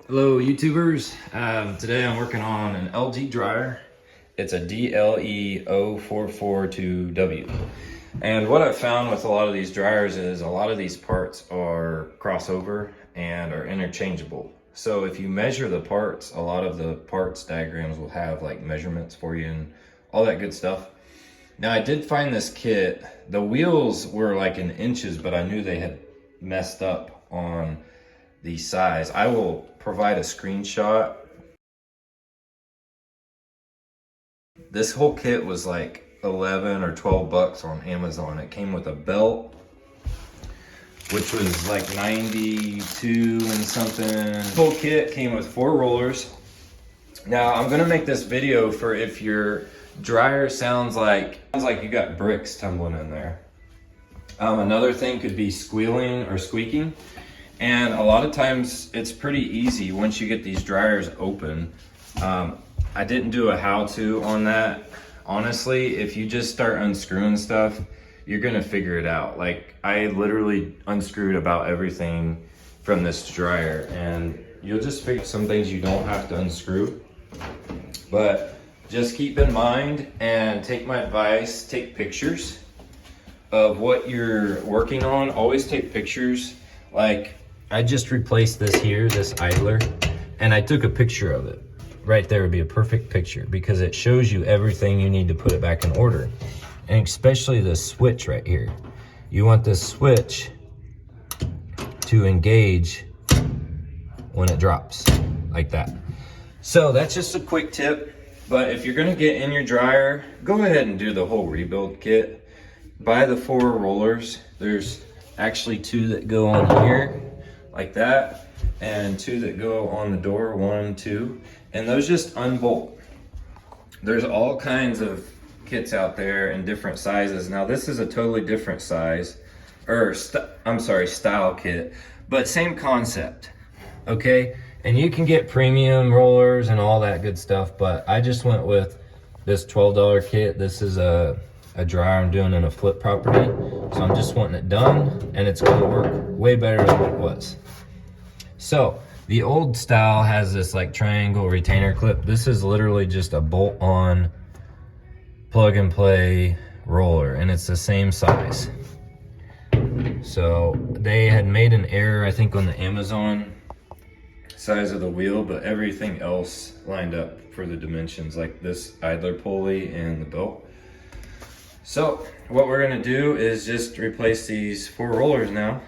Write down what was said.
Hello YouTubers, today I'm working on an LG dryer. It's a DLE0442W. And what I've found with a lot of these dryers is a lot of these parts are crossover and are interchangeable. So if you measure the parts, a lot of the parts diagrams will have like measurements for you and all that good stuff. Now I did find this kit. The wheels were like in inches, but I knew they had messed up on the size. I will provide a screenshot. This whole kit was like 11 or 12 bucks on Amazon. It came with a belt, which was like 92 and something. The whole kit came with 4 rollers. Now I'm gonna make this video for if your dryer sounds like you got bricks tumbling in there. Another thing could be squealing or squeaking. And a lot of times it's pretty easy once you get these dryers open. I didn't do a how-to on that. Honestly, if you just start unscrewing stuff, you're gonna figure it out. Like I literally unscrewed about everything from this dryer, and you'll just figure some things you don't have to unscrew. But just keep in mind and take my advice, take pictures of what you're working on. Always take pictures. Like I just replaced this here, this idler, and I took a picture of it. Right there would be a perfect picture because it shows you everything you need to put it back in order. And especially the switch right here. You want this switch to engage when it drops, like that. So that's just a quick tip, but if you're gonna get in your dryer, go ahead and do the whole rebuild kit. Buy the 4 rollers. There's actually 2 that go on here, like that, and 2 that go on the door, 1, 2, and those just unbolt. There's all kinds of kits out there in different sizes. Now this is a totally different size, or style kit, but same concept, okay? And you can get premium rollers and all that good stuff, but I just went with this $12 kit. This is a dryer I'm doing in a flip property, so I'm just wanting it done, and it's gonna work way better than it was. So the old style has this like triangle retainer clip. This is literally just a bolt-on plug and play roller, and it's the same size. So they had made an error, I think, on the Amazon size of the wheel, but everything else lined up for the dimensions, like this idler pulley and the belt. So what we're gonna do is just replace these 4 rollers now.